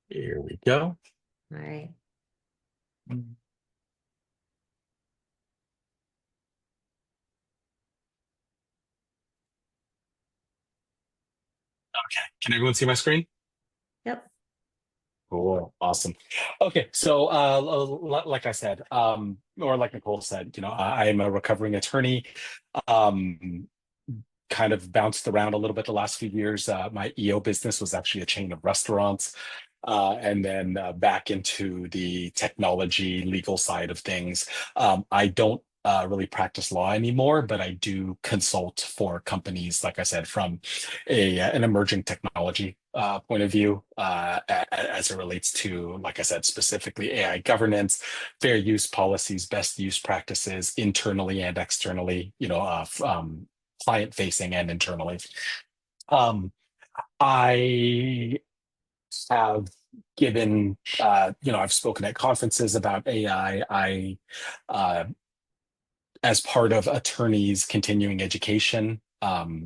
Here we go. All right. Okay. Can everyone see my screen? Yep. Cool. Awesome. Okay. So, like I said, or like Nicole said, I am a recovering attorney. Um, Kind of bounced around a little bit the last few years. My EO business was actually a chain of restaurants, and then back into the technology legal side of things. I don't really practice law anymore, but I do consult for companies, like I said, from an emerging technology point of view, as it relates to, like I said, specifically AI governance, fair use policies, best use practices, internally and externally. Client facing and internally. Um, I have given, I've spoken at conferences about AI. As part of attorneys' continuing education, I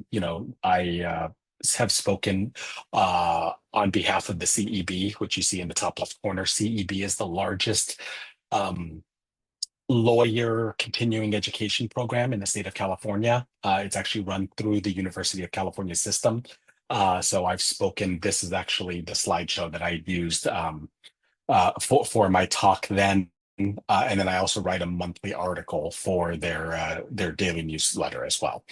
have spoken on behalf of the CEB, which you see in the top left corner. CEB is the largest um, lawyer continuing education program in the state of California. It's actually run through the University of California system. So I've spoken. This is actually the slideshow that I used for my talk then. And then I also write a monthly article for their daily newsletter as well.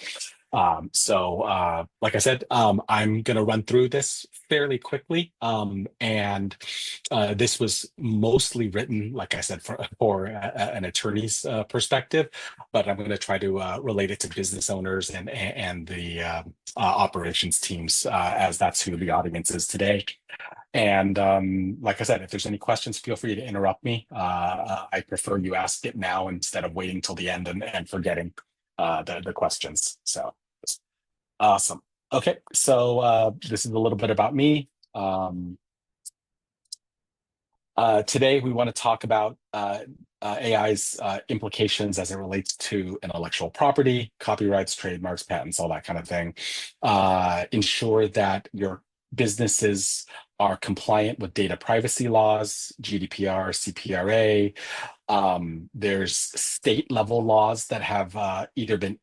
Like I said, I'm going to run through this fairly quickly. And This was mostly written, like I said, for an attorney's perspective, but I'm going to try to relate it to business owners and the operations teams, as that's who the audience is today. And Like I said, if there's any questions, feel free to interrupt me. I prefer you ask it now instead of waiting till the end and forgetting the questions. So awesome. Okay, so this is a little bit about me. Today, we want to talk about AI's implications as it relates to intellectual property, copyrights, trademarks, patents, all that kind of thing. Ensure that your businesses are compliant with data privacy laws, GDPR, CPRA. There's state level laws that have either been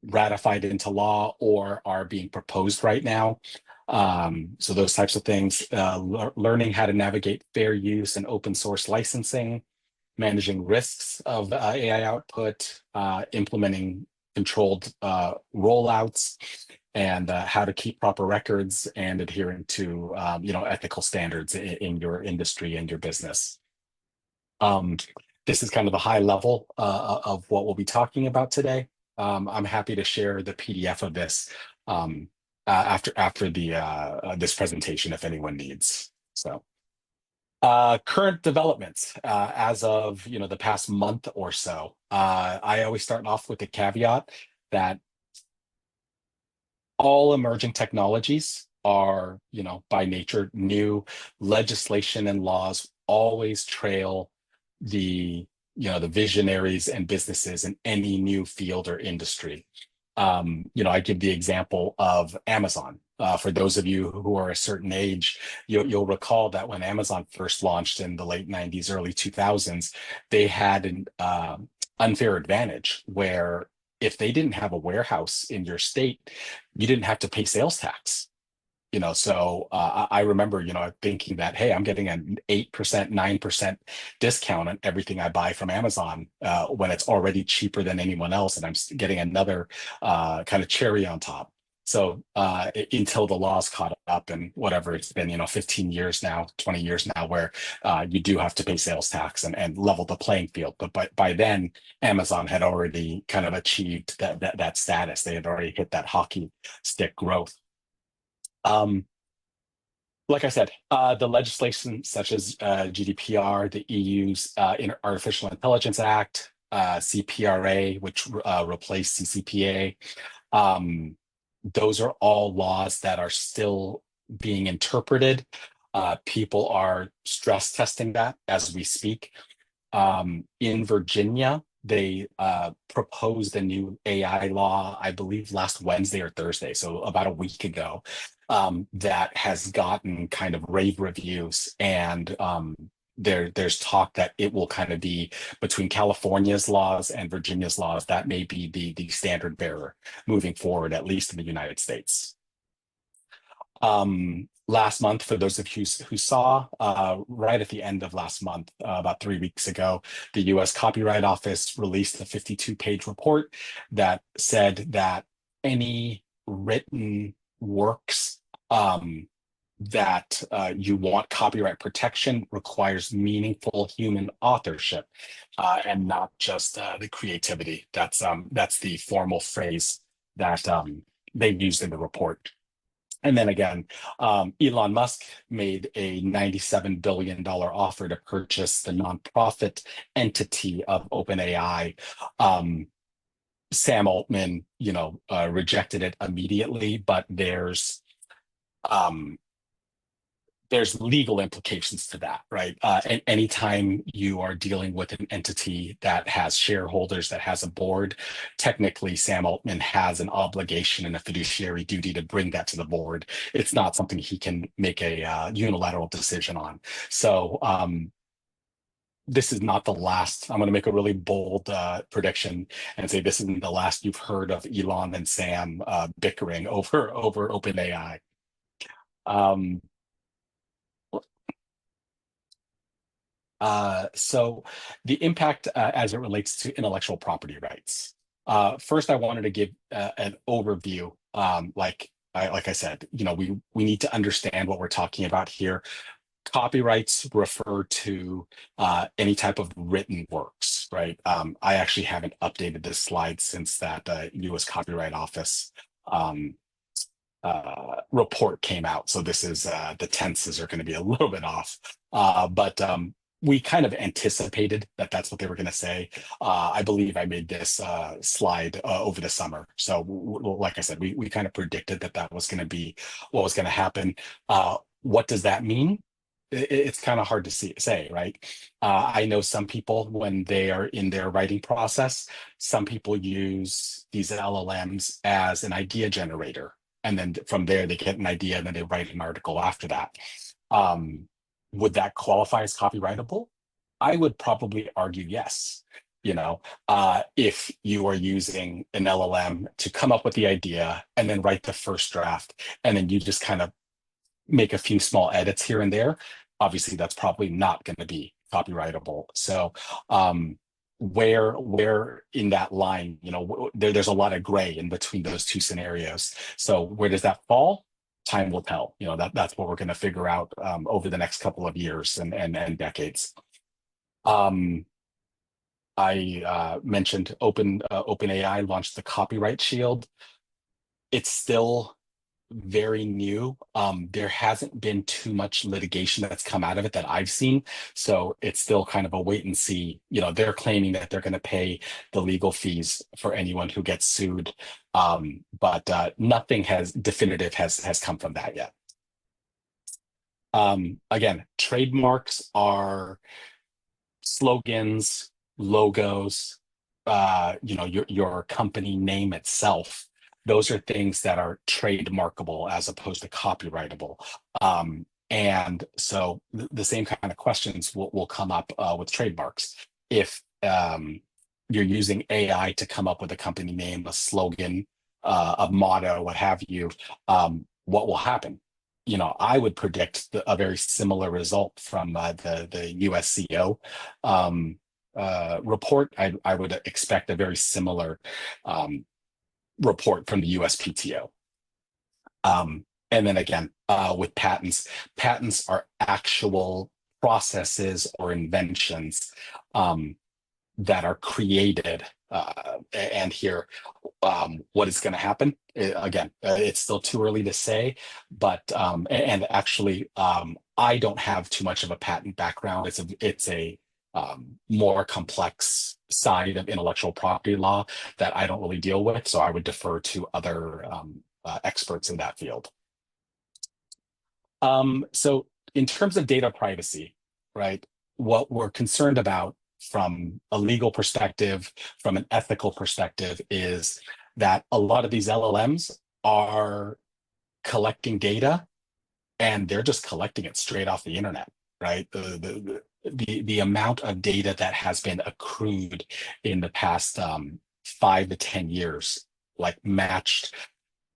ratified into law or are being proposed right now. So those types of things, learning how to navigate fair use and open source licensing, managing risks of AI output, implementing controlled rollouts, and how to keep proper records and adhering to ethical standards in your industry and your business. Um, this is kind of the high level of what we'll be talking about today. I'm happy to share the PDF of this after the this presentation if anyone needs. So current developments as of the past month or so. I always start off with the caveat that all emerging technologies are, by nature, new. Legislation and laws always trail the visionaries and businesses in any new field or industry. I give the example of Amazon. For those of you who are a certain age, you'll recall that when Amazon first launched in the late 90s, early 2000s, they had an unfair advantage where if they didn't have a warehouse in your state, you didn't have to pay sales tax. I remember, thinking that, hey, I'm getting an 8%, 9% discount on everything I buy from Amazon when it's already cheaper than anyone else, and I'm getting another kind of cherry on top. Until the laws caught up and whatever it's been, 15 years now, 20 years now, where you do have to pay sales tax and level the playing field. But by then, Amazon had already kind of achieved that status. They had already hit that hockey stick growth. Um, like I said, the legislation such as GDPR, the EU's Artificial Intelligence Act, CPRA, which replaced CCPA, those are all laws that are still being interpreted. People are stress testing that as we speak. In Virginia, they proposed a new AI law, I believe last Wednesday or Thursday, so about a week ago. that has gotten kind of rave reviews, and there's talk that it will kind of be between California's laws and Virginia's laws. That may be the standard bearer moving forward, at least in the United States. Last month, for those of you who saw, right at the end of last month, about 3 weeks ago, the US Copyright Office released a 52-page report that said that any written works that you want copyright protection requires meaningful human authorship, and not just the creativity. That's the formal phrase that they used in the report. And then again, Elon Musk made a $97 billion offer to purchase the nonprofit entity of OpenAI. Sam Altman, rejected it immediately, but um, there's legal implications to that, right? And anytime you are dealing with an entity that has shareholders, that has a board, technically Sam Altman has an obligation and a fiduciary duty to bring that to the board. It's not something he can make a unilateral decision on. So this is not the last. I'm going to make a really bold prediction and say this isn't the last you've heard of Elon and Sam bickering over OpenAI. So the impact as it relates to intellectual property rights. First, I wanted to give an overview. Like I said, we need to understand what we're talking about here. Copyrights refer to any type of written works, right? I actually haven't updated this slide since that U.S. Copyright Office um, report came out. So this is the tenses are going to be a little bit off, but we kind of anticipated that that's what they were going to say. I believe I made this slide over the summer. So like I said, we kind of predicted that that was going to be what was going to happen. What does that mean? It's kind of hard to say, right? I know some people, when they are in their writing process, some people use these LLMs as an idea generator. And then from there, they get an idea and then they write an article after that. Um, would that qualify as copyrightable? I would probably argue yes. If you are using an LLM to come up with the idea and then write the first draft, and then you just kind of make a few small edits here and there, obviously that's probably not going to be copyrightable. So where in that line, there's a lot of gray in between those two scenarios. So where does that fall? Time will tell. That's what we're going to figure out over the next couple of years and decades. I mentioned OpenAI launched the Copyright Shield. It's still very new. There hasn't been too much litigation that's come out of it that I've seen. So it's still kind of a wait and see. They're claiming that they're going to pay the legal fees for anyone who gets sued. But nothing definitive has come from that yet. Again, trademarks are slogans, logos, your company name itself. Those are things that are trademarkable as opposed to copyrightable. And so the same kind of questions will come up with trademarks. If you're using AI to come up with a company name, a slogan, a motto, what have you, what will happen? I would predict a very similar result from the USCO report. I would expect a very similar report from the USPTO. And then again, with patents are actual processes or inventions that are created. And here, what is going to happen? Again, it's still too early to say, but and actually, I don't have too much of a patent background. It's a more complex side of intellectual property law that I don't really deal with, so I would defer to other experts in that field. So in terms of data privacy, right, what we're concerned about from a legal perspective, from an ethical perspective, is that a lot of these LLMs are collecting data, and they're just collecting it straight off the internet, right? The amount of data that has been accrued in the past 5 to 10 years, like matched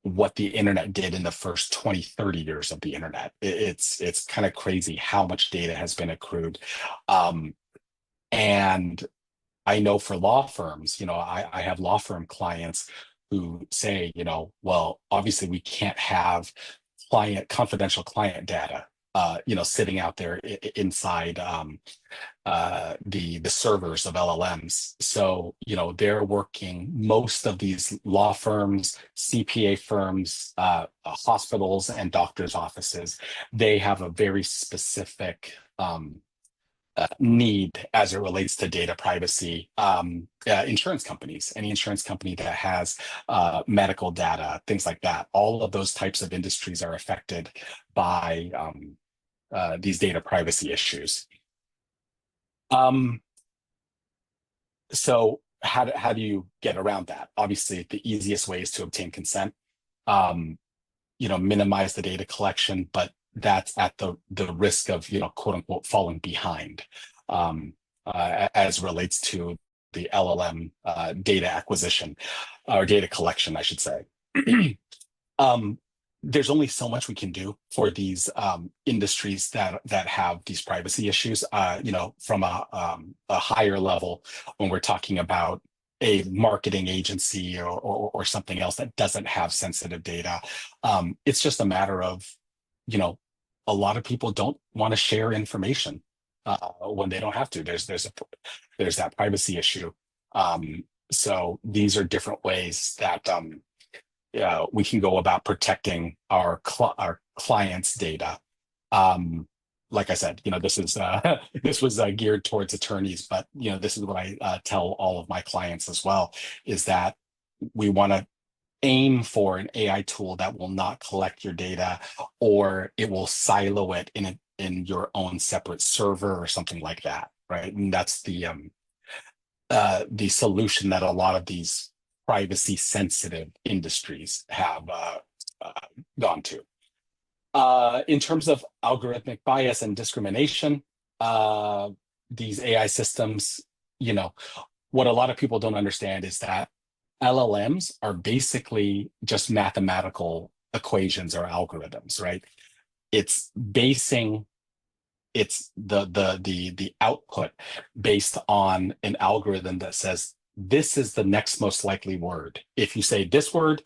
what the internet did in the first 20, 30 years of the internet. It's kind of crazy how much data has been accrued. Um, and I know for law firms, I have law firm clients who say, well, obviously we can't have confidential client data, sitting out there inside the servers of LLMs. So, they're working, most of these law firms, CPA firms, hospitals, and doctors' offices, they have a very specific need as it relates to data privacy. Insurance companies, any insurance company that has medical data, things like that, all of those types of industries are affected by these data privacy issues. Um, so how do you get around that? Obviously, the easiest way is to obtain consent. Um, minimize the data collection, but that's at the risk of, quote unquote, falling behind, as relates to the LLM data acquisition, or data collection, I should say. um, there's only so much we can do for these industries that have these privacy issues. From a higher level, when we're talking about a marketing agency or something else that doesn't have sensitive data, it's just a matter of, you know, a lot of people don't want to share information when they don't have to. There's that privacy issue. So these are different ways that we can go about protecting our clients' data. Um, like I said, this is this was geared towards attorneys, but this is what I tell all of my clients as well, is that we want to aim for an AI tool that will not collect your data, or it will silo it in your own separate server or something like that, right? And that's the solution that a lot of these privacy sensitive industries have uh, gone to. In terms of algorithmic bias and discrimination, uh, these AI systems, what a lot of people don't understand is that LLMs are basically just mathematical equations or algorithms, right? It's basing the output based on an algorithm that says this is the next most likely word. If you say this word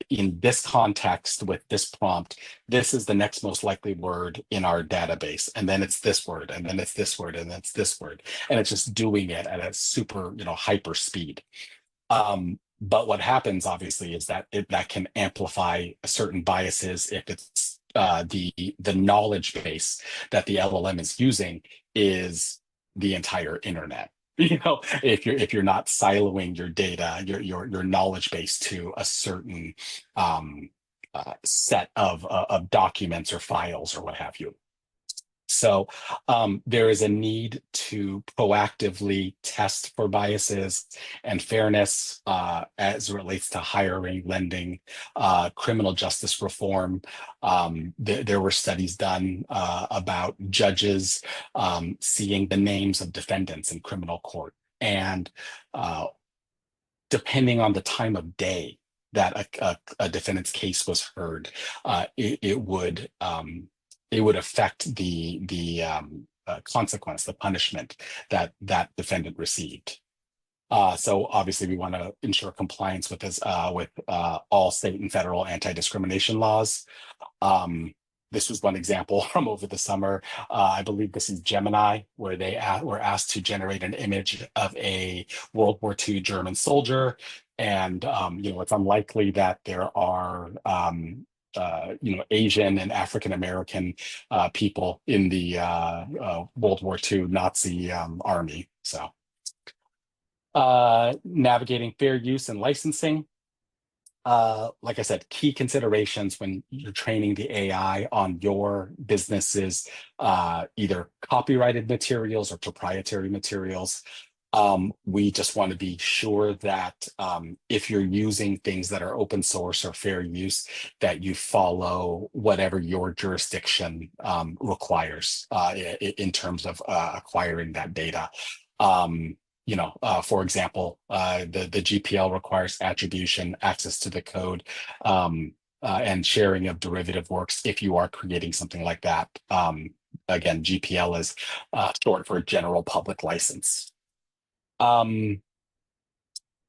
in this context with this prompt, this is the next most likely word in our database. And then it's this word, and then it's this word, and then it's this word. And it's just doing it at a super, hyper speed. But what happens, obviously, is that that can amplify certain biases if it's the knowledge base that the LLM is using is the entire internet. If you're not siloing your data, your knowledge base to a certain set of documents or files or what have you. So there is a need to proactively test for biases and fairness as it relates to hiring, lending, criminal justice reform. There were studies done about judges seeing the names of defendants in criminal court. And depending on the time of day that a defendant's case was heard, it would affect the consequence, the punishment that that defendant received. So obviously, we want to ensure compliance with this with all state and federal anti-discrimination laws. This was one example from over the summer. I believe this is Gemini, where they were asked to generate an image of a World War II German soldier. And, it's unlikely that there are, Asian and African American people in the World War II Nazi army. So navigating fair use and licensing. Like I said, key considerations when you're training the AI on your business's either copyrighted materials or proprietary materials. We just want to be sure that if you're using things that are open source or fair use, that you follow whatever your jurisdiction requires in terms of acquiring that data. For example, the GPL requires attribution, access to the code, and sharing of derivative works if you are creating something like that. Again, GPL is short for General Public License. Um,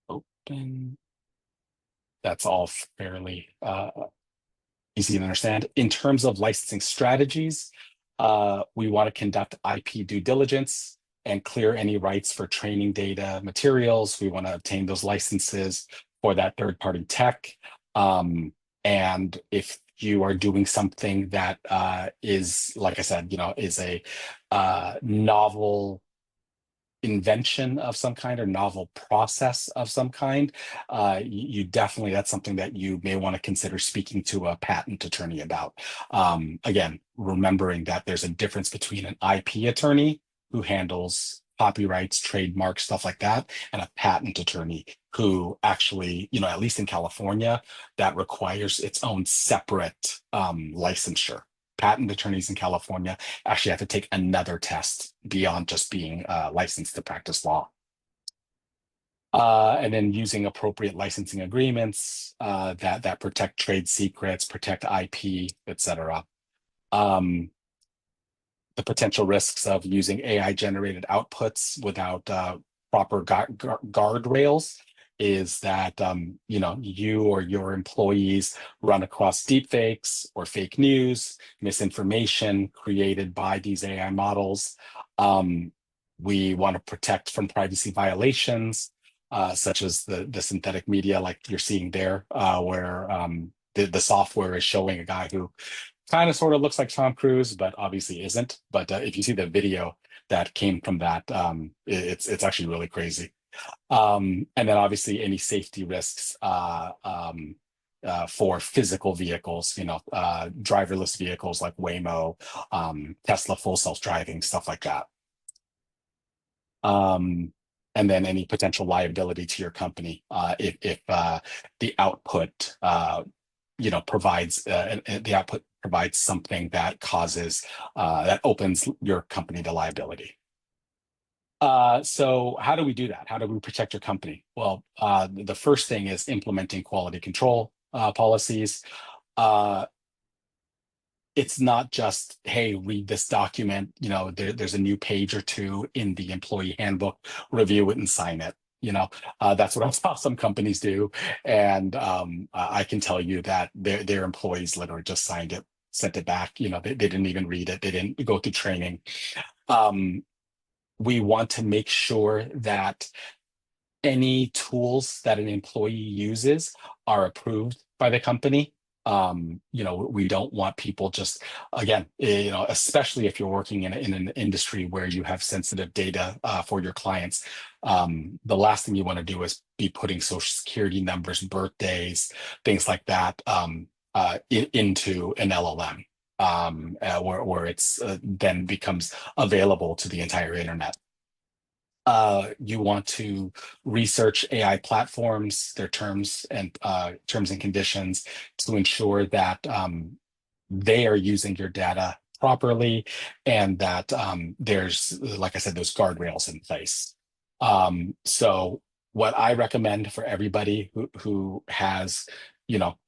Open. That's all fairly easy to understand. In terms of licensing strategies, we want to conduct IP due diligence and clear any rights for training data materials. We want to obtain those licenses for that third-party tech. And if you are doing something that is, like I said, is a novel invention of some kind or novel process of some kind, you definitely, that's something that you may want to consider speaking to a patent attorney about. Again, remembering that there's a difference between an IP attorney who handles copyrights, trademarks, stuff like that, and a patent attorney who actually, at least in California, that requires its own separate licensure. Patent attorneys in California actually have to take another test beyond just being licensed to practice law. And then using appropriate licensing agreements that protect trade secrets, protect IP, etc. The potential risks of using AI generated outputs without proper guardrails is that you or your employees run across deepfakes or fake news, misinformation created by these AI models. We want to protect from privacy violations, such as the synthetic media, like you're seeing there, where the software is showing a guy who kind of sort of looks like Tom Cruise, but obviously isn't. But if you see the video that came from that, it's actually really crazy. And then obviously any safety risks for physical vehicles, driverless vehicles like Waymo, Tesla full self-driving, stuff like that. And then any potential liability to your company if the output provides the output provides something that causes that opens your company to liability. So how do we do that? How do we protect your company? Well, the first thing is implementing quality control policies. It's not just, hey, read this document, there's a new page or two in the employee handbook, review it and sign it. That's what I saw some companies do. And I can tell you that their employees literally just signed it, sent it back. They didn't even read it. They didn't go through training. We want to make sure that any tools that an employee uses are approved by the company. We don't want people just, again, especially if you're working in an industry where you have sensitive data for your clients. The last thing you want to do is be putting social security numbers, birthdays, things like that into an LLM, where it's then becomes available to the entire internet. You want to research AI platforms, their terms and conditions to ensure that they are using your data properly and that there's, like I said, those guardrails in place. So what I recommend for everybody who has,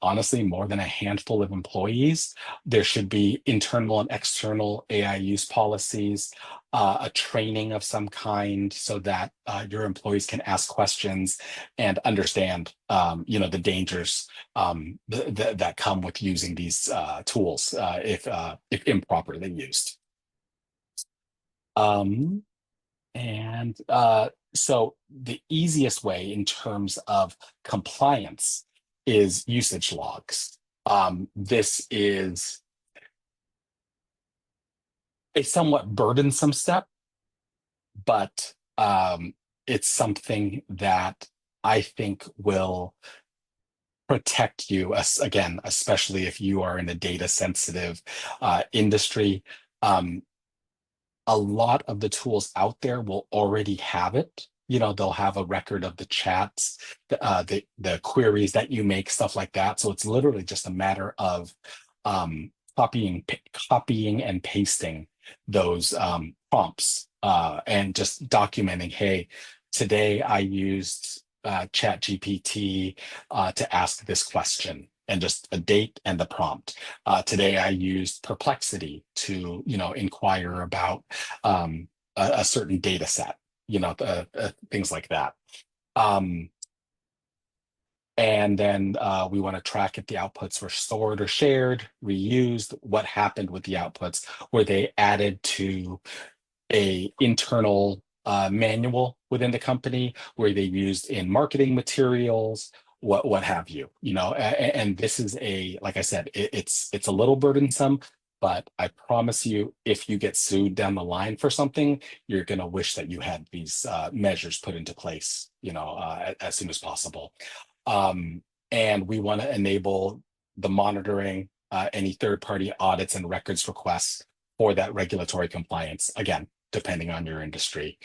honestly, more than a handful of employees, there should be internal and external AI use policies, a training of some kind so that your employees can ask questions and understand, the dangers that come with using these tools if improperly used. And so the easiest way in terms of compliance is usage logs. This is a somewhat burdensome step, but it's something that I think will protect you, again, especially if you are in a data sensitive industry. A lot of the tools out there will already have it. they'll have a record of the chats, the queries that you make, stuff like that. So it's literally just a matter of um, copying and pasting those prompts and just documenting, hey, today I used Chat GPT to ask this question, and just a date and the prompt. Today I used Perplexity to, inquire about a certain data set, things like that. Um, and then we want to track if the outputs were stored or shared, reused, what happened with the outputs. Were they added to a internal manual within the company? Were they used in marketing materials? What have you? And this is like I said, it's a little burdensome, but I promise you, if you get sued down the line for something, you're going to wish that you had these measures put into place, as soon as possible. Um, and we want to enable the monitoring, any third-party audits and records requests for that regulatory compliance. Again, depending on your industry.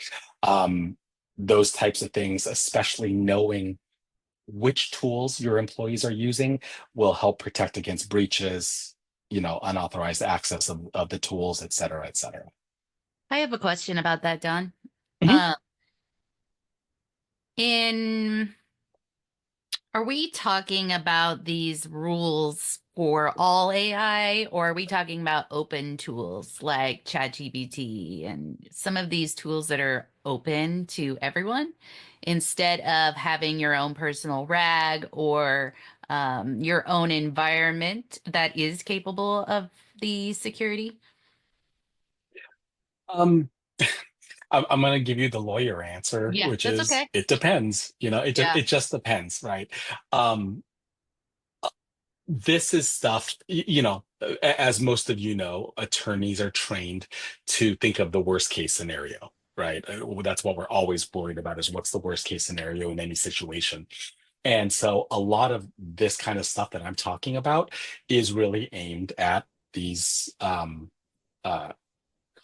Those types of things, especially knowing which tools your employees are using, will help protect against breaches, unauthorized access of the tools, et cetera, et cetera. I have a question about that, Don. Mhm. Uh, in Are we talking about these rules for all AI, or are we talking about open tools like ChatGPT and some of these tools that are open to everyone instead of having your own personal RAG or your own environment that is capable of the security? Um, I'm going to give you the lawyer answer, Yeah, which that's is okay. it depends. Yeah, It just depends, right? Um, this is stuff, as most of you know, attorneys are trained to think of the worst case scenario, right? That's what we're always worried about, is what's the worst case scenario in any situation. And so a lot of this kind of stuff that I'm talking about is really aimed at these uh,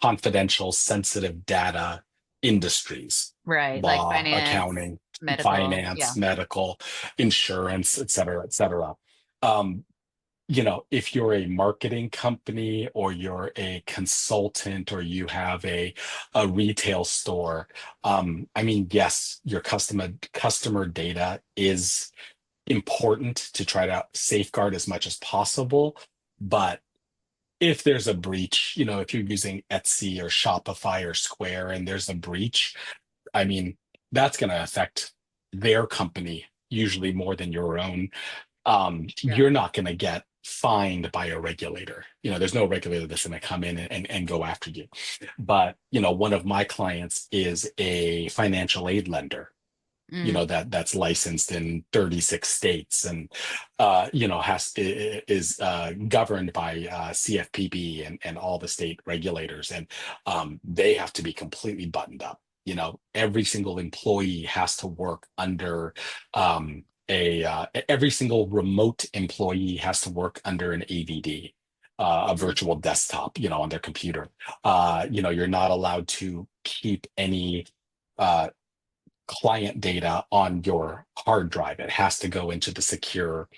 confidential, sensitive data industries: right. Like law, finance, accounting, medical. finance, Yeah. medical, insurance, et cetera, et cetera. Um, if you're a marketing company, or you're a consultant, or you have a retail store, I mean, yes, your customer data is important to try to safeguard as much as possible. But if there's a breach, if you're using Etsy or Shopify or Square and there's a breach, I mean, that's going to affect their company usually more than your own. True. You're not going to get fined by a regulator. There's no regulator that's going to come in and go after you. But, one of my clients is a financial aid lender, Mm, that's licensed in 36 states, and is governed by CFPB and all the state regulators, and they have to be completely buttoned up. Every single employee has to work under every single remote employee has to work under an AVD, a mm, virtual desktop, on their computer. You're not allowed to keep any uh, client data on your hard drive. It has to go into the secure,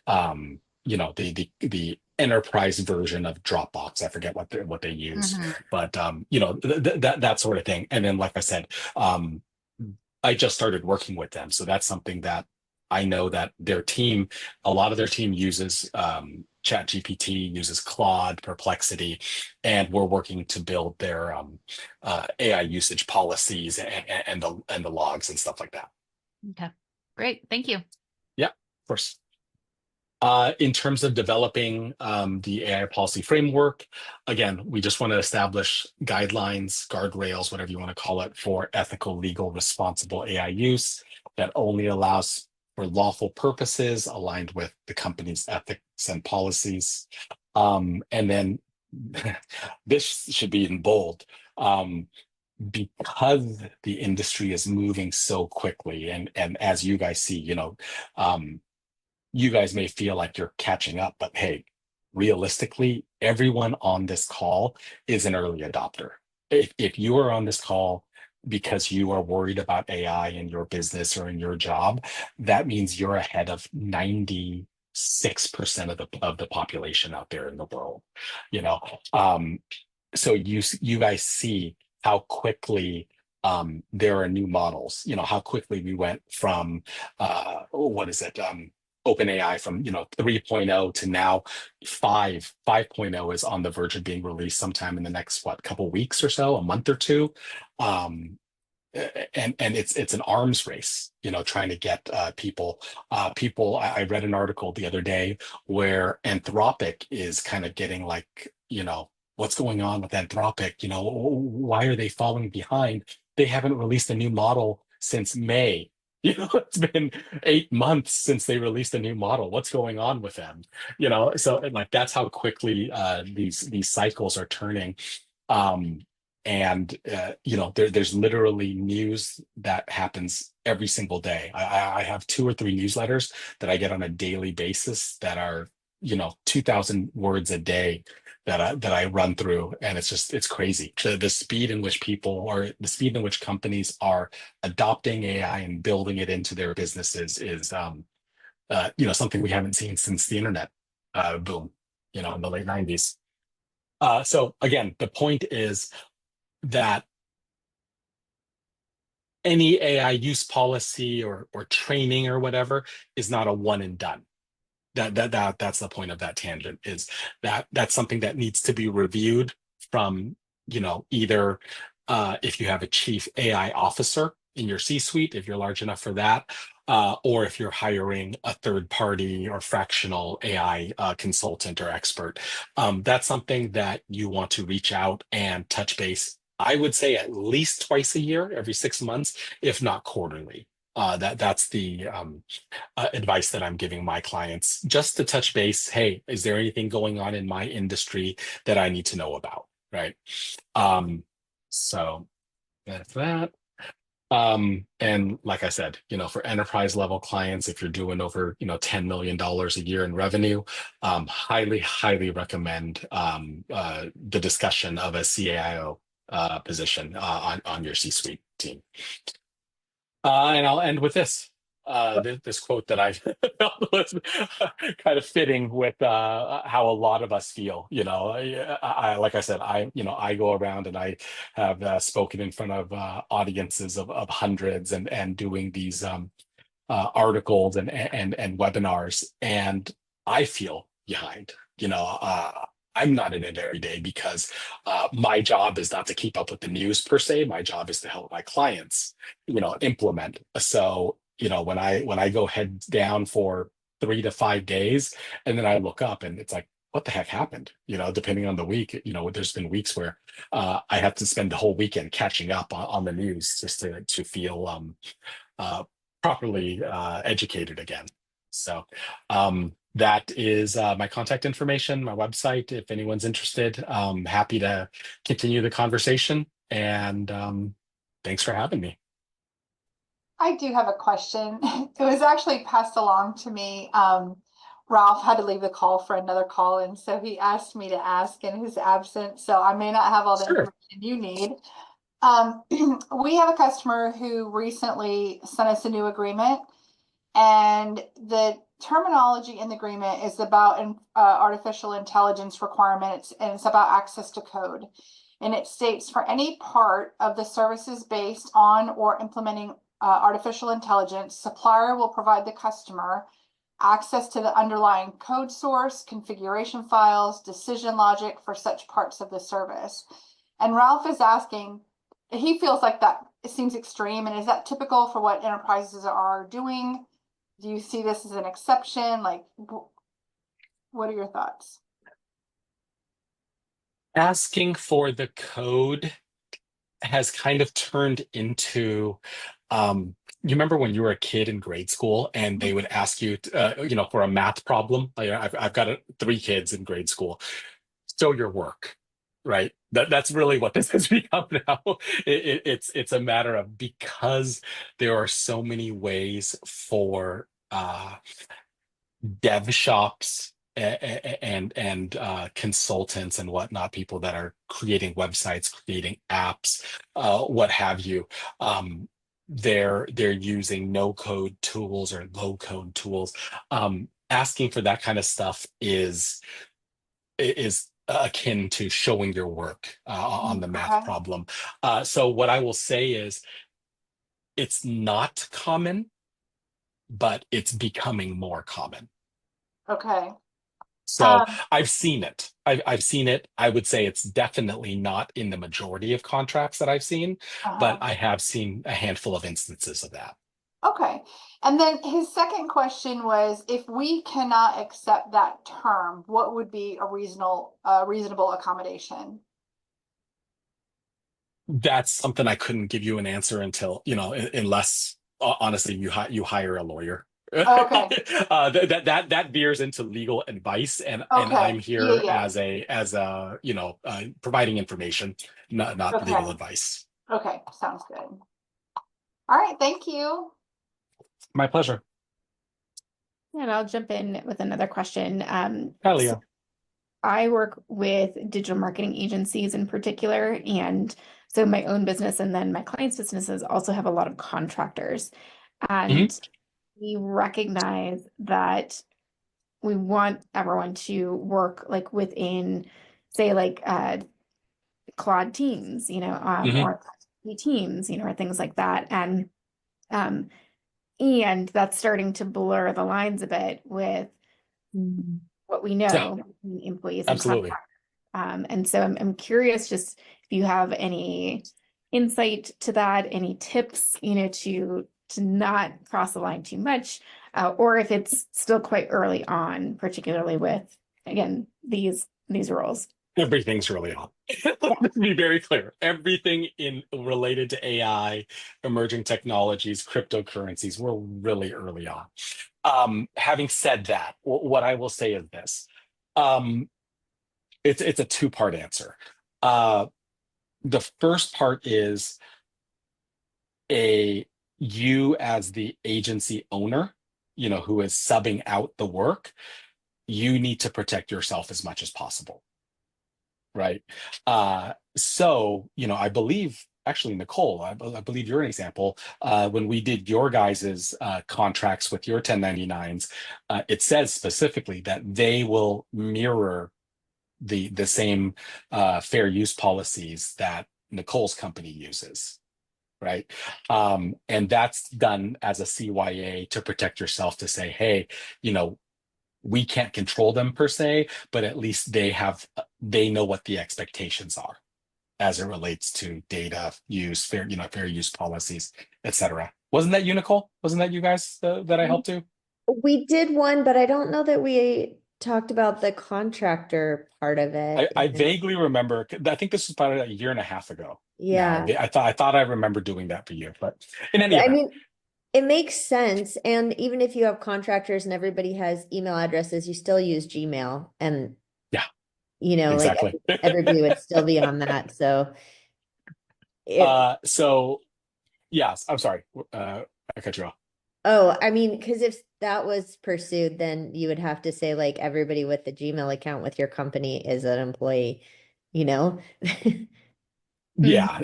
the enterprise version of Dropbox. I forget what they use, mhm. but that sort of thing. And then, like I said, um, I just started working with them, so that's something that I know that a lot of their team uses ChatGPT, uses Claude, Perplexity, and we're working to build their AI usage policies and the logs and stuff like that. Okay. Great. Thank you. Yeah, of course. In terms of developing the AI policy framework, again, we just want to establish guidelines, guardrails, whatever you want to call it, for ethical, legal, responsible AI use that only allows for lawful purposes aligned with the company's ethics and policies. And then this should be in bold. Because the industry is moving so quickly, and as you guys see, um, you guys may feel like you're catching up, but hey, realistically, everyone on this call is an early adopter. If you are on this call, because you are worried about AI in your business or in your job, that means you're ahead of 96% of the population out there in the world. You know, um, so you guys see how quickly there are new models, how quickly we went from what is it, OpenAI, from 3.0 to now 5.0 is on the verge of being released sometime in the next, what, couple weeks or so, a month or two. um and it's an arms race, trying to get people. I read an article the other day where Anthropic is kind of getting like, what's going on with Anthropic? Why are they falling behind? They haven't released a new model since May. It's been 8 months since they released a new model. What's going on with them? So, like, that's how quickly these cycles are turning. um and there's literally news that happens every single day. I have 2 or 3 newsletters that I get on a daily basis that are 2,000 words a day that I run through, and it's crazy, the speed in which the speed in which companies are adopting AI and building it into their businesses is something we haven't seen since the internet boom, in the late 90s. So again, the point is that any AI use policy or training or whatever is not a one and done. That's the point of that tangent, is that that's something that needs to be reviewed from, either if you have a chief AI officer in your C-suite, if you're large enough for that, or if you're hiring a third party or fractional AI consultant or expert. That's something that you want to reach out and touch base, I would say, at least twice a year, every 6 months, if not quarterly. That's the advice that I'm giving my clients, just to touch base. Hey, is there anything going on in my industry that I need to know about? Right. So that's that. And like I said, for enterprise level clients, if you're doing over, $10 million a year in revenue, highly, highly recommend the discussion of a CAIO position on your C-suite team. And I'll end with this. This quote that I felt was kind of fitting with how a lot of us feel. Like I said, I go around and I have spoken in front of audiences of hundreds, and doing these articles and webinars, and I feel behind. I'm not in it every day because my job is not to keep up with the news per se. My job is to help my clients, implement. So, when I go head down for 3 to 5 days, and then I look up and it's like, what the heck happened? Depending on the week, there's been weeks where I have to spend the whole weekend catching up on the news just to feel uh, properly educated again. So that is my contact information, my website. If anyone's interested, happy to continue the conversation. And thanks for having me. I do have a question. It was actually passed along to me. Ralph had to leave the call for another call, and so he asked me to ask in his absence. So I may not have all the Sure. information you need. Um, we have a customer who recently sent us a new agreement, and the terminology in the agreement is about artificial intelligence requirements, and it's about access to code. And it states, for any part of the services based on or implementing artificial intelligence, supplier will provide the customer access to the underlying code source, configuration files, decision logic for such parts of the service. And Ralph is asking, he feels like that it seems extreme, and is that typical for what enterprises are doing? Do you see this as an exception? Like, what are your thoughts? Asking for the code has kind of turned into, you remember when you were a kid in grade school and they would ask you, for a math problem? Like, I've got 3 kids in grade school. Show your work, right? That's really what this has become now. It's a matter of, because there are so many ways for dev shops and consultants and whatnot, people that are creating websites, creating apps, what have you. They're using no code tools or low code tools. Asking for that kind of stuff is akin to showing your work on the math Okay. problem. So what I will say is it's not common, but it's becoming more common. Okay. So Um, I've seen it. I've seen it. I would say it's definitely not in the majority of contracts that I've seen, but uh-huh. I have seen a handful of instances of that. Okay. And then his second question was, if we cannot accept that term, what would be a reasonable accommodation? That's something I couldn't give you an answer until, unless honestly you hire a lawyer. Okay. That veers into legal advice, and I'm Okay. Yeah, here yeah. as a providing information, not Okay. legal advice. Okay. Sounds good. All right. Thank you. My pleasure. Yeah, and I'll jump in with another question. Hell So yeah. I work with digital marketing agencies in particular, and so my own business and then my clients' businesses also have a lot of contractors. Mhm. And we recognize that we want everyone to work like within, say, like Claude Teams, Mhm. or Teams, or things like that. Um, and that's starting to blur the lines a bit with what we Yeah, know between employees and absolutely. contractors. And so I'm curious just if you have any insight to that, any tips, to not cross the line too much, or if it's still quite early on, particularly with, again, these roles. Everything's really on. Let's be very clear. Everything in related to AI, emerging technologies, cryptocurrencies, we're really early on. Having said that, what I will say is this. Um, it's a two-part answer. Uh, the first part is a you as the agency owner, who is subbing out the work, you need to protect yourself as much as possible, right? So, I believe actually, Nicole, I believe you're an example. When we did your guys's contracts with your 1099s, it says specifically that they will mirror the same fair use policies that Nicole's company uses, right? And that's done as a CYA to protect yourself to say, hey, you know, we can't control them per se, but at least they know what the expectations are as it relates to data use, fair use policies, etc. Wasn't that you, Nicole? Wasn't that you guys that I helped do? We did one, but I don't know that we talked about the contractor part of it. I And vaguely remember. I think this was about a year and a half ago. Now yeah, I thought I remember doing that for you, but in any I event, mean, it makes sense. And even if you have contractors and everybody has email addresses, you still use Gmail. And, yeah, like exactly. everybody would still be on that. So it, So yes, I'm sorry. I cut you off. oh, I mean, because if that was pursued, then you would have to say like everybody with the Gmail account with your company is an employee, you know? Yeah,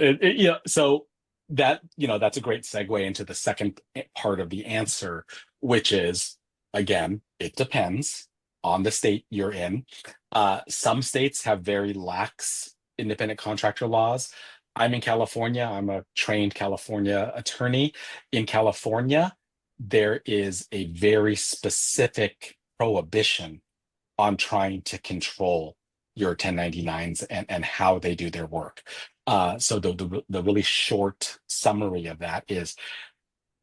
so that's a great segue into the second part of the answer, which is, again, it depends on the state you're in. Some states have very lax independent contractor laws. I'm in California. I'm a trained California attorney. In California, there is a very specific prohibition on trying to control your 1099s and how they do their work. So the really short summary of that is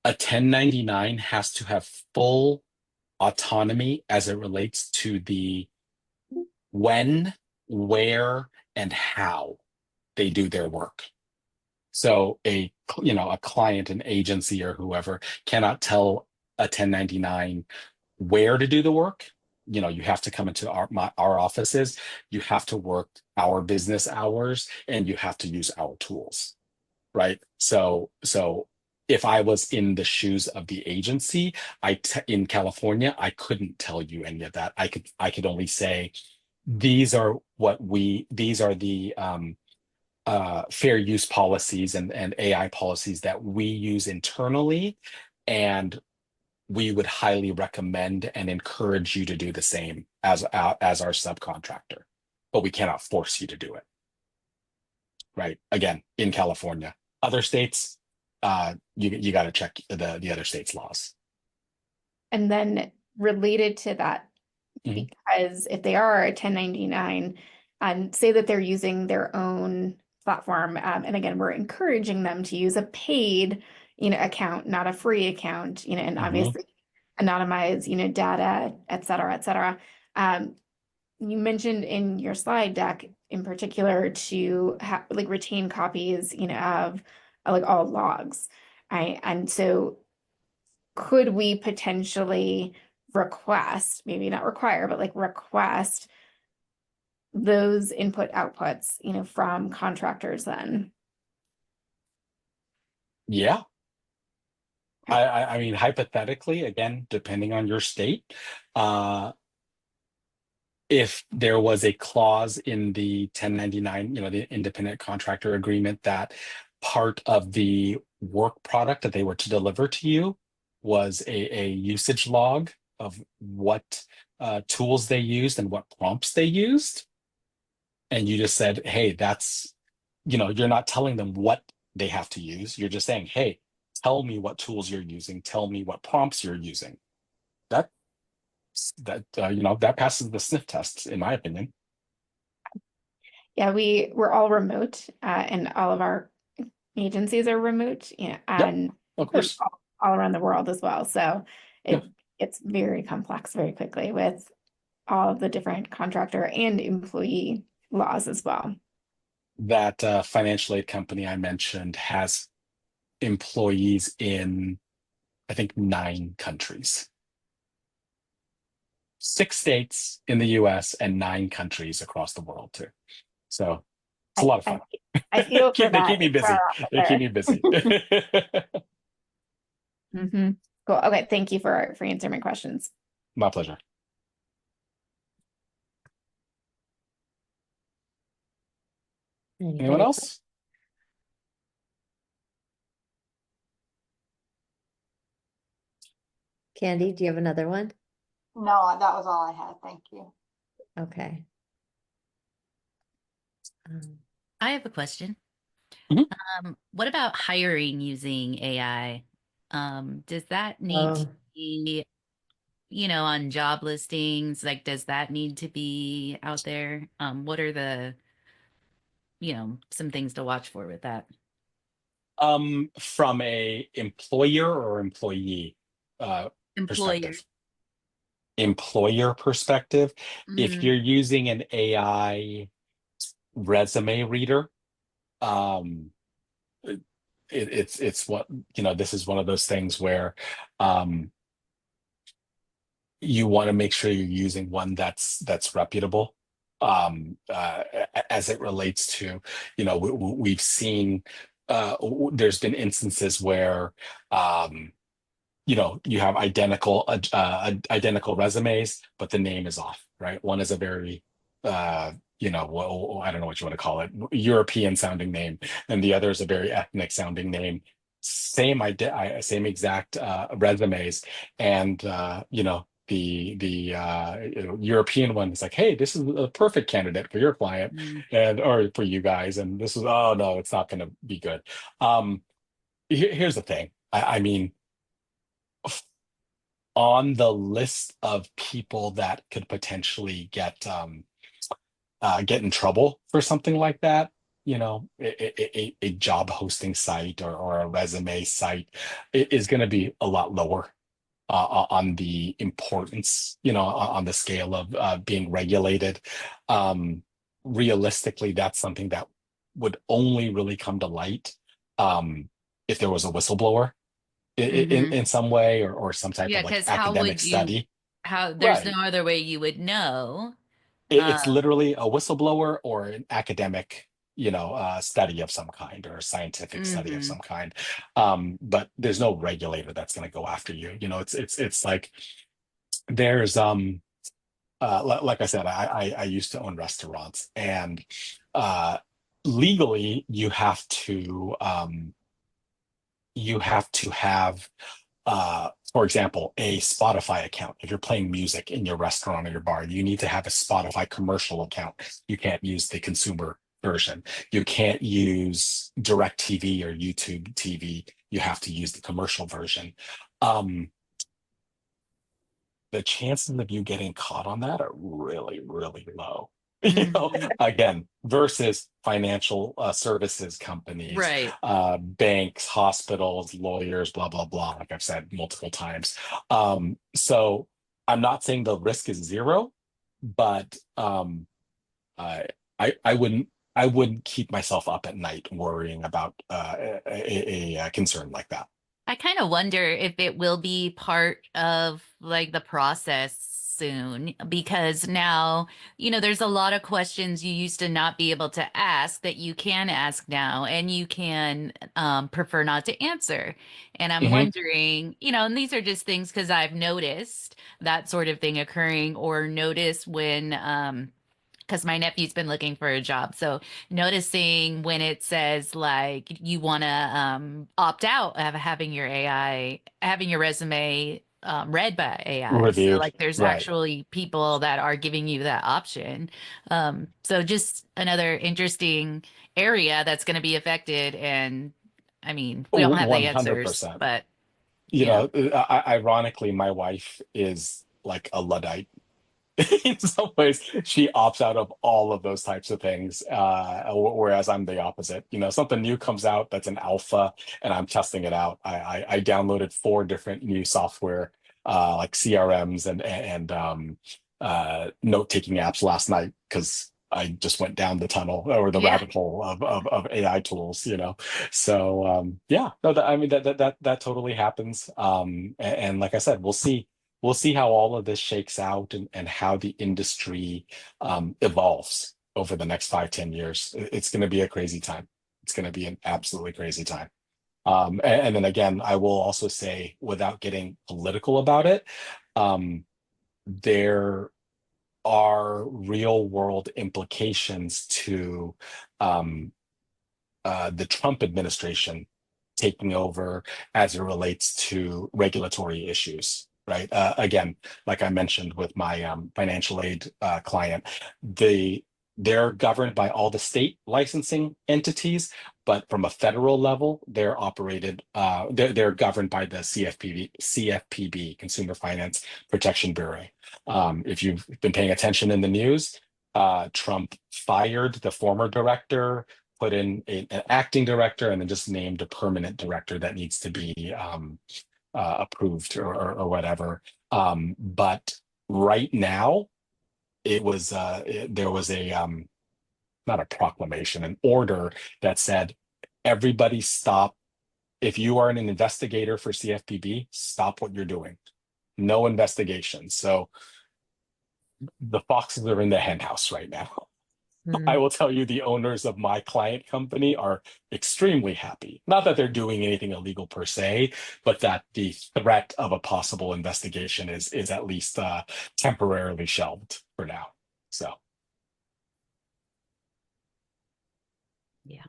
a 1099 has to have full autonomy as it relates to the when, where, and how they do their work. So a client, an agency, or whoever cannot tell a 1099 where to do the work. You have to come into our offices, you have to work our business hours, and you have to use our tools, right? So if I was in the shoes of the agency, in California, I couldn't tell you any of that. I could only say these are the fair use policies and AI policies that we use internally, and we would highly recommend and encourage you to do the same as our subcontractor, but we cannot force you to do it. Right? Again, in California, other states, you got to check the other states' laws. And then related to that, Mhm. because if they are a 1099, say that they're using their own platform, and again, we're encouraging them to use a paid, account, not a free account, and obviously anonymize, data, et cetera, et cetera. You mentioned in your slide deck in particular to like retain copies, of like all logs. Right. And so could we potentially request, maybe not require, but like request those input outputs, from contractors then? Yeah. Okay. I mean, hypothetically, again, depending on your state, if there was a clause in the 1099, the independent contractor agreement, that part of the work product that they were to deliver to you was a usage log of what tools they used and what prompts they used, and you just said, hey, that's, you're not telling them what they have to use. You're just saying, hey, tell me what tools you're using. Tell me what prompts you're using. That that passes the sniff test, in my opinion. Yeah, we're all remote, and all of our agencies are remote, Yep, and of course. all around the world as well. So Yeah. it's very complex very quickly with all of the different contractor and employee laws as well. That financial aid company I mentioned has employees in, I think, 9 countries. 6 states in the US and 9 countries across the world too. So it's a lot of fun. I feel for They that keep me busy. They keep me busy. Mm-hmm. Cool. Okay. Thank you for answering my questions. My pleasure. Anyone else? Candy, do you have another one? No, that was all I had. Thank you. Okay. I have a question. Mhm. What about hiring using AI? Does that need to be, on job listings? Like, does that need to be out there? What are the, some things to watch for with that? From a employer or employee Employer. perspective? Employer perspective, if Mhm. you're using an AI resume reader, um, it's what, this is one of those things where you want to make sure you're using one that's reputable, as it relates to, we've seen there's been instances where you have identical resumes, but the name is off, right? One is a very well, I don't know what you want to call it, European sounding name, and the other is a very ethnic sounding name. Same exact resumes, and the European one is like, hey, this is a perfect candidate for your client, Mm. and or for you guys, and this is, oh no, it's not going to be good. Here's the thing. I mean, on the list of people that could potentially get in trouble for something like that, a job hosting site or a resume site is going to be a lot lower on the importance, on the scale of being regulated. Realistically, that's something that would only really come to light if there was a whistleblower Mhm. in some way, or some type Yeah, of like because academic study. there's no Right. other way you would know. It's literally a whistleblower or an academic study of some kind or a scientific study of Mhm. some kind. But there's no regulator that's going to go after you. It's like there's like I said, I used to own restaurants, and uh legally you have to have for example, a Spotify account. If you're playing music in your restaurant or your bar, you need to have a Spotify commercial account. You can't use the consumer version. You can't use DirecTV or YouTube TV. You have to use the commercial version. Um, the chances of you getting caught on that are really, really low. Mhm. Again, versus financial services companies, Right. banks, hospitals, lawyers, blah, blah, blah, like I've said multiple times. So I'm not saying the risk is zero, but I, I wouldn't keep myself up at night worrying about a concern like that. I kind of wonder if it will be part of like the process soon, because now, there's a lot of questions you used to not be able to ask that you can ask now, and you can prefer not to answer. And I'm Mhm. wondering, and these are just things because I've noticed that sort of thing occurring, or notice when because my nephew's been looking for a job. So noticing when it says like you want to opt out of having your resume read by AI. So Reviewed, like there's right. actually people that are giving you that option. So just another interesting area that's going to be affected. And I mean, we don't have the answers, 100%. but you know, Ironically, my wife is like a Luddite. In some ways, she opts out of all of those types of things, whereas I'm the opposite. Something new comes out that's an alpha, and I'm testing it out. I downloaded 4 different new software, like CRMs and note-taking apps last night because I just went down the tunnel or the yeah. rabbit hole of AI tools. So yeah, no, I mean that totally happens. And like I said, we'll see how all of this shakes out and how the industry evolves over the next 5, 10 years. It's going to be a crazy time. It's going to be an absolutely crazy time. And then again, I will also say, without getting political about it, there are real world implications to um, the Trump administration taking over as it relates to regulatory issues, right? Again, like I mentioned with my financial aid client, they're governed by all the state licensing entities, but from a federal level, they're governed by the CFPB, Consumer Finance Protection Bureau. If you've been paying attention in the news, Trump fired the former director, put in an acting director, and then just named a permanent director that needs to be approved or whatever. But right now, there was not a proclamation, an order that said, everybody stop. If you are an investigator for CFPB, stop what you're doing. No investigation. So the foxes are in the henhouse right now. I Hmm. will tell you, the owners of my client company are extremely happy. Not that they're doing anything illegal per se, but that the threat of a possible investigation is at least temporarily shelved for now. So Yeah.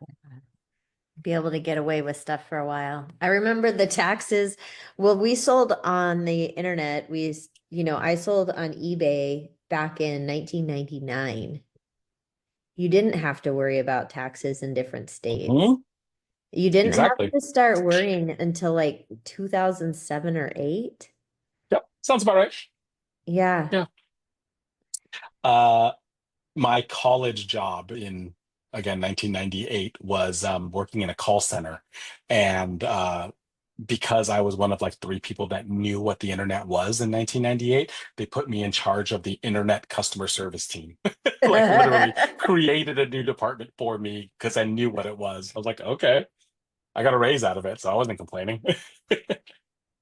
Be able to get away with stuff for a while. I remember the taxes. Well, we sold on the internet. I sold on eBay back in 1999. You didn't have to worry about taxes in different states. mhm, You didn't have exactly. to start worrying until like 2007 or 8. Yep, sounds about right. Yeah. Yeah. Uh, my college job in, again, 1998 was working in a call center, and because I was one of like 3 people that knew what the internet was in 1998, they put me in charge of the internet customer service team. Like literally created a new department for me because I knew what it was. I was like, okay, I got a raise out of it, so I wasn't complaining.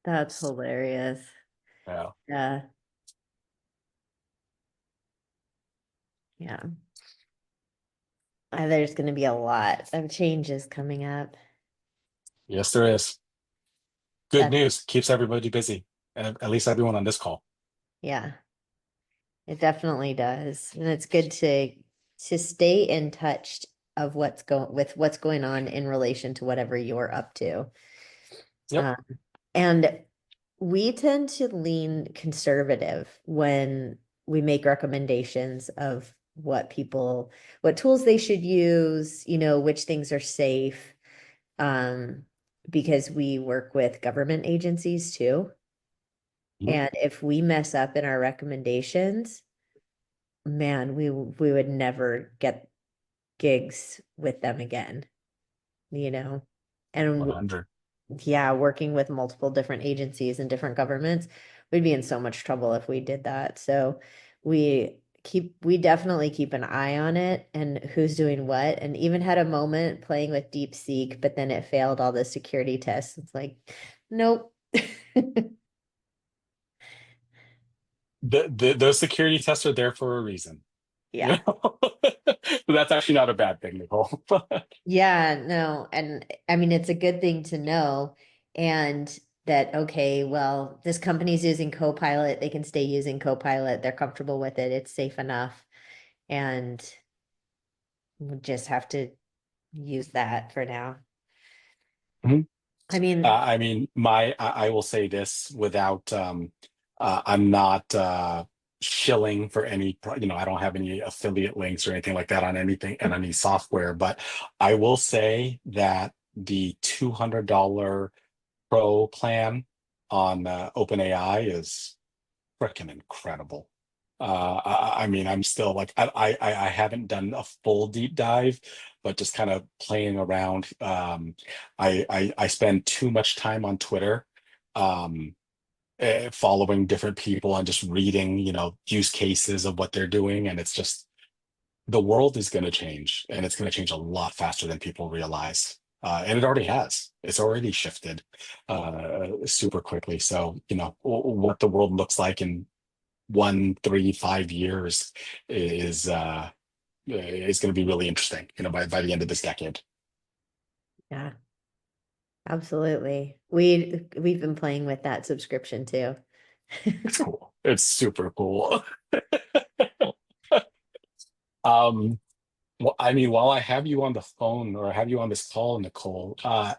That's hilarious. Yeah. Yeah. Yeah. There's going to be a lot of changes coming up. Yes, there is. Good That's, news. Keeps everybody busy. At least everyone on this call. yeah, it definitely does. And it's good to stay in touch of what's going on in relation to whatever you're up to. Yep. And we tend to lean conservative when we make recommendations of what tools they should use, which things are safe. Because we work with government agencies too. Mhm. And if we mess up in our recommendations, man, we would never get gigs with them again, And 100. yeah, working with multiple different agencies and different governments, we'd be in so much trouble if we did that. So we definitely keep an eye on it and who's doing what, and even had a moment playing with DeepSeek, but then it failed all the security tests. It's like, nope. Those security tests are there for a reason. Yeah. That's actually not a bad thing, Nicole. Yeah, no. And I mean, it's a good thing to know. And that, okay, well, this company's using Copilot. They can stay using Copilot. They're comfortable with it. It's safe enough. And we just have to use that for now. Mhm. I mean, I mean, I will say this without I'm not shilling for any I don't have any affiliate links or anything like that on anything and any software, but I will say that the $200 pro plan on OpenAI is freaking incredible. I mean, I'm still like I haven't done a full deep dive, but just kind of playing around. I spend too much time on Twitter, um, following different people and just reading, use cases of what they're doing, and it's just the world is going to change, and it's going to change a lot faster than people realize. And it already has. It's already shifted super quickly. So, what the world looks like in 1, 3, 5 years is going to be really interesting, by the end of this decade. yeah, absolutely. We've been playing with that subscription too. It's cool. It's super cool. Um, well, I mean, while I have you on the phone or I have you on this call, Nicole, I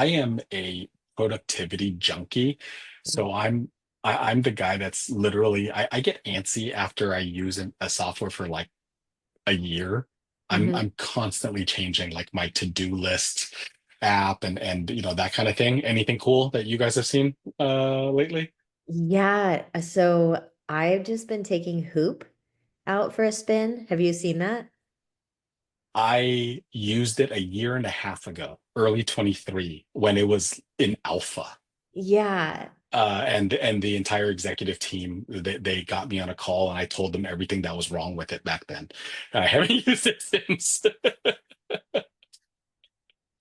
am a productivity junkie. So I'm the guy that's literally I get antsy after I use a software for like a year. I'm constantly changing like my to-do list app and that kind of thing. Anything cool that you guys have seen lately? Yeah, so I've just been taking Hoop out for a spin. Have you seen that? I used it a year and a half ago, early 23, when it was in alpha. Yeah. And the entire executive team, they got me on a call and I told them everything that was wrong with it back then. I haven't used it since. I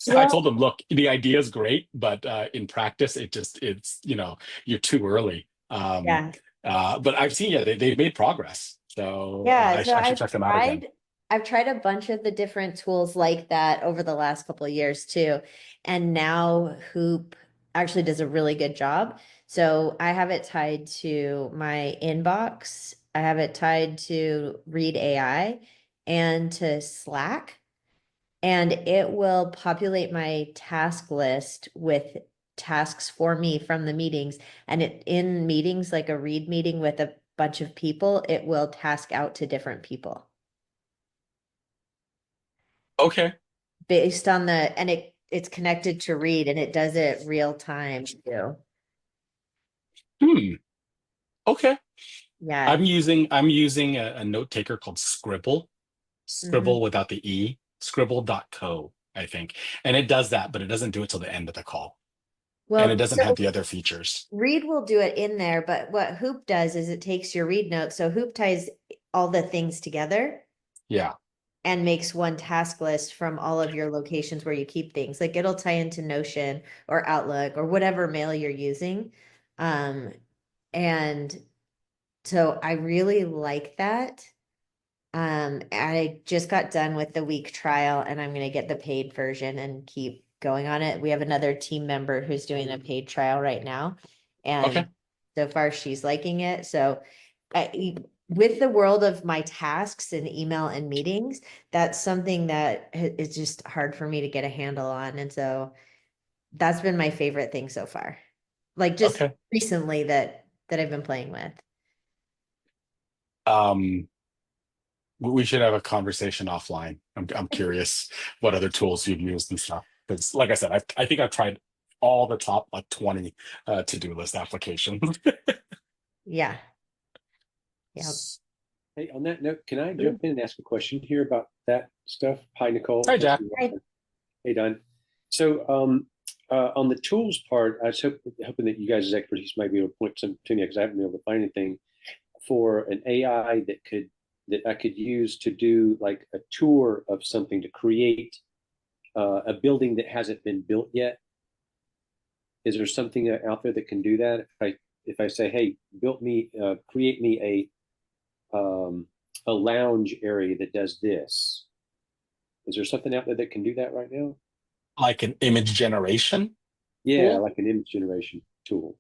Well, told them, look, the idea is great, but in practice, it's you're too early. yeah. But I've seen, yeah, they've made progress, so Yeah, so I should check them out again. I've tried a bunch of the different tools like that over the last couple of years too. And now Hoop actually does a really good job. So I have it tied to my inbox. I have it tied to Read AI and to Slack. And it will populate my task list with tasks for me from the meetings. And in meetings, like a read meeting with a bunch of people, it will task out to different people Okay. based on and it's connected to read and it does it real time too. Hmm. Okay. Yeah. I'm using a note taker called Scribble. Mhm. Scribble without the E. Scribble.co, I think. And it does that, but it doesn't do it till the end of the call. And it Well, doesn't have so the other features. Read will do it in there, but what Hoop does is it takes your read notes. So Hoop ties all the things together Yeah. and makes one task list from all of your locations where you keep things. Like it'll tie into Notion or Outlook or whatever mail you're using. And so I really like that. I just got done with the week trial and I'm gonna get the paid version and keep going on it. We have another team member who's doing a paid trial right now. Okay. And so far she's liking it. So with the world of my tasks and email and meetings, that's something that is just hard for me to get a handle on. And so that's been my favorite thing so far. Like just Okay. recently that I've been playing with. We should have a conversation offline. I'm curious what other tools you've used and stuff. Because like I said, I think I've tried all the top like 20 to-do list applications. Yeah. Yeah. Hey, on that note, can I jump in and ask a question here about that stuff? Hi, Nicole. Hi, Jack. Hi. Hey, Don. So, on the tools part, I was hoping that you guys' expertise might be able to point some to me because I haven't been able to find anything for an AI that I could use to do like a tour of something to create a building that hasn't been built yet. Is there something out there that can do that? If I say, hey, create me a lounge area that does this. Is there something out there that can do that right now? Like an image generation Yeah, tool? like an image generation tool.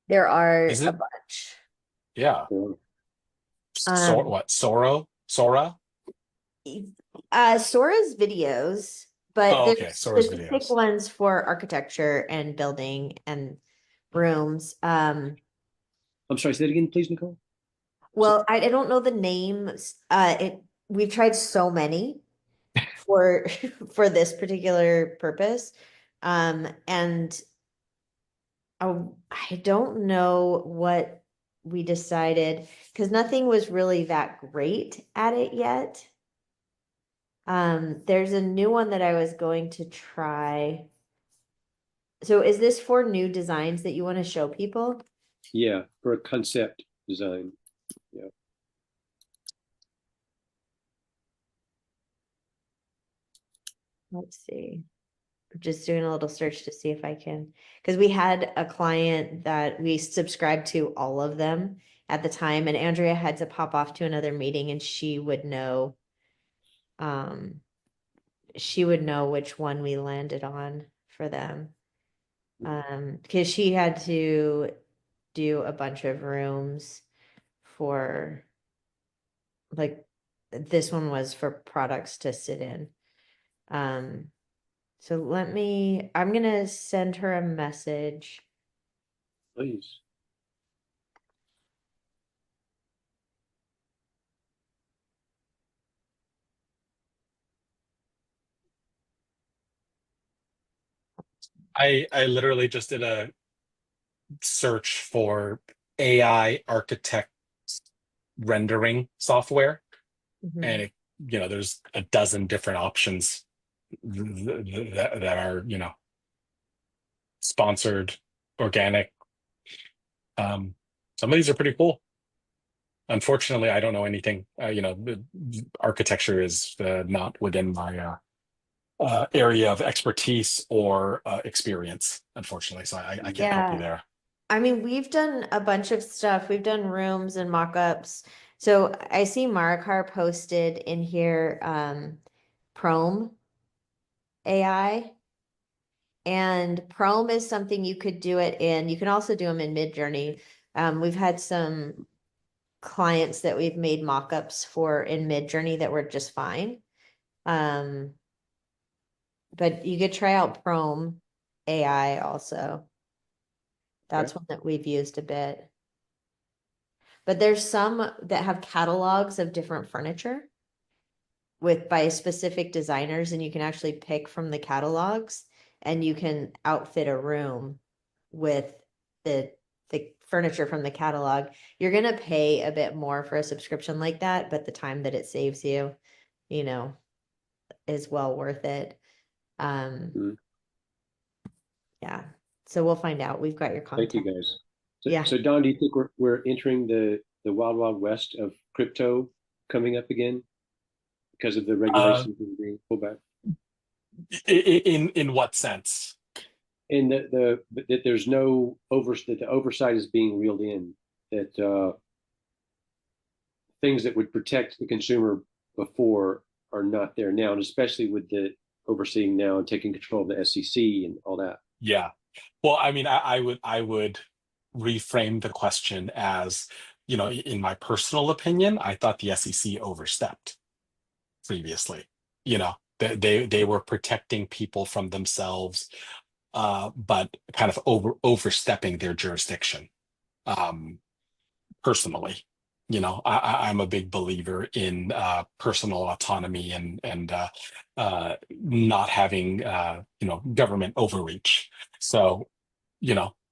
There are Is a it? bunch. Yeah. So, What? Sora? Sora's videos, but Oh, there's okay. Sora's specific videos. ones for architecture and building and rooms. I'm sorry, say that again, please, Nicole. Well, I don't know the names. We've tried so many for for this particular purpose. And I don't know what we decided because nothing was really that great at it yet. There's a new one that I was going to try. So is this for new designs that you want to show people? Yeah, for a concept design. Yeah. Let's see. I'm just doing a little search to see if I can, because we had a client that we subscribed to all of them at the time, and Andrea had to pop off to another meeting and um, she would know which one we landed on for them. Because she had to do a bunch of rooms for like this one was for products to sit in. So I'm gonna send her a message. Please. I literally just did a search for AI architect rendering software, Mhm. and there's a dozen different options that are sponsored, organic. Some of these are pretty cool. Unfortunately, I don't know anything. Architecture is not within my area of expertise or experience, unfortunately. So I can't help you Yeah. there. I mean, we've done a bunch of stuff. We've done rooms and mock-ups. So I see Marikar posted in here, Prom AI. And Prom is something you could do it in. You can also do them in Midjourney. We've had some clients that we've made mock-ups for in Midjourney that were just fine. But you could try out Prom AI also. That's one that we've used a bit. But there's some that have catalogs of different furniture by specific designers, and you can actually pick from the catalogs and you can outfit a room with the furniture from the catalog. You're gonna pay a bit more for a subscription like that, but the time that it saves you, is well worth it. Mhm. Yeah. So we'll find out. We've got your Thank you, contact. guys. So, Yeah. so Don, do you think we're entering the wild, wild west of crypto coming up again because of the regulations being pulled back? In what sense? And that there's no that the oversight is being reeled in, that things that would protect the consumer before are not there now, and especially with the overseeing now and taking control of the SEC and all that. Yeah. Well, I mean, I would reframe the question as, in my personal opinion, I thought the SEC overstepped previously. They were protecting people from themselves, but kind of overstepping their jurisdiction. Um, Personally, I'm a big believer in personal autonomy and not having government overreach. So,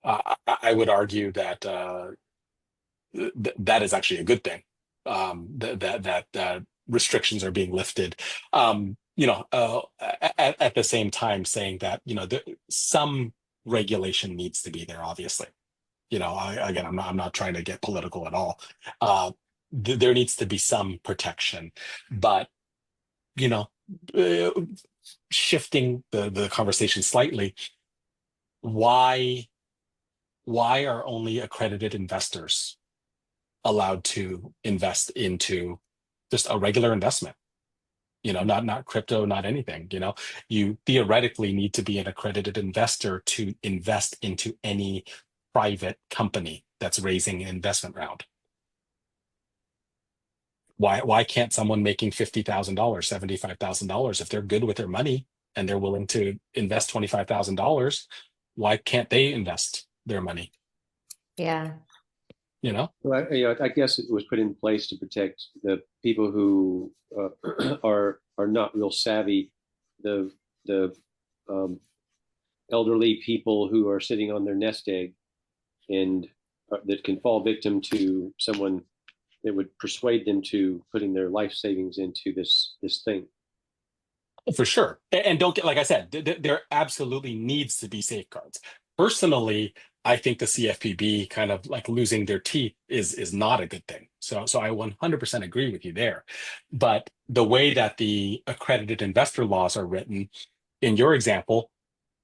I would argue that that is actually a good thing. That restrictions are being lifted. At the same time, saying that some regulation needs to be there. Obviously, again, I'm not trying to get political at all. There needs to be some protection, but you know, uh, shifting the conversation slightly, why are only accredited investors allowed to invest into just a regular investment? Not crypto, not anything. You theoretically need to be an accredited investor to invest into any private company that's raising an investment round. Why can't someone making $50,000, $75,000, if they're good with their money and they're willing to invest $25,000, why can't they invest their money? Yeah. Well, I guess it was put in place to protect the people who are not real savvy, the elderly people who are sitting on their nest egg and that can fall victim to someone that would persuade them to putting their life savings into this thing. For sure. And don't get, like I said, there absolutely needs to be safeguards. Personally, I think the CFPB kind of like losing their teeth is not a good thing. So I 100% agree with you there. But the way that the accredited investor laws are written, in your example,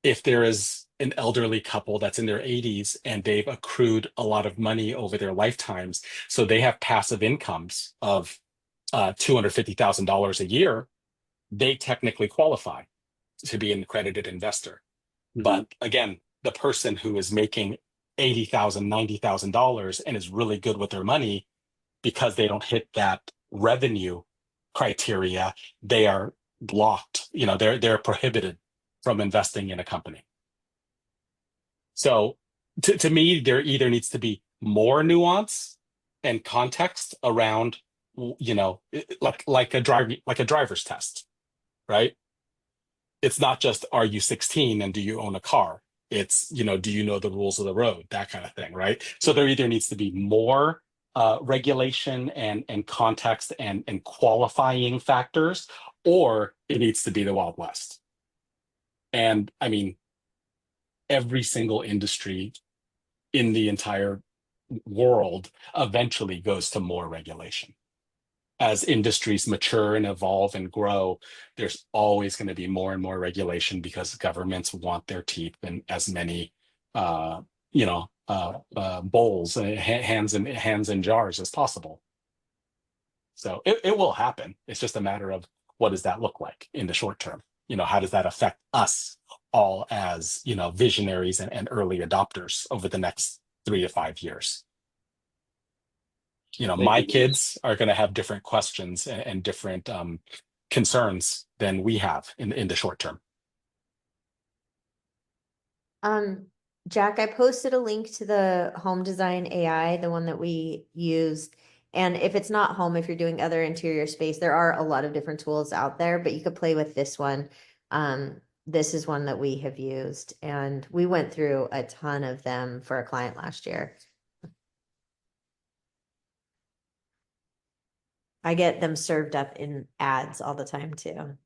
if there is an elderly couple that's in their 80s and they've accrued a lot of money over their lifetimes, so they have passive incomes of $250,000 a year, they technically qualify to be an accredited investor. Mm-hmm. But again, the person who is making $80,000, $90,000 and is really good with their money, because they don't hit that revenue criteria, they are blocked. They're prohibited from investing in a company. So to me, there either needs to be more nuance and context around, like a driver's test, right? It's not just, are you 16 and do you own a car? It's, do you know the rules of the road? That kind of thing, right? So there either needs to be more regulation and context and qualifying factors, or it needs to be the Wild West. And I mean, every single industry in the entire world eventually goes to more regulation. As industries mature and evolve and grow, there's always going to be more and more regulation because governments want their teeth in as many, bowls, hands in jars as possible. So it will happen. It's just a matter of what does that look like in the short term? How does that affect us all as, visionaries and early adopters over the next 3 to 5 years? My kids are going to have different questions and different concerns than we have in the short term. Jack, I posted a link to the home design AI, the one that we used. And if it's not home, if you're doing other interior space, there are a lot of different tools out there, but you could play with this one. This is one that we have used, and we went through a ton of them for a client last year. I get them served up in ads all the time too.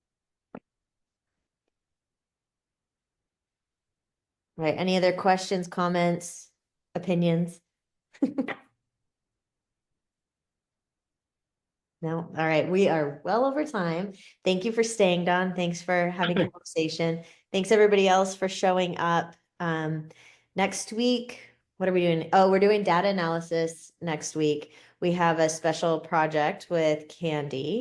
Right. Any other questions, comments, opinions? No. All right. We are well over time. Thank you for staying, Don. Thanks for having a conversation. Thanks everybody else for showing up. Next week, what are we doing? Oh, we're doing data analysis next week. We have a special project with Candy.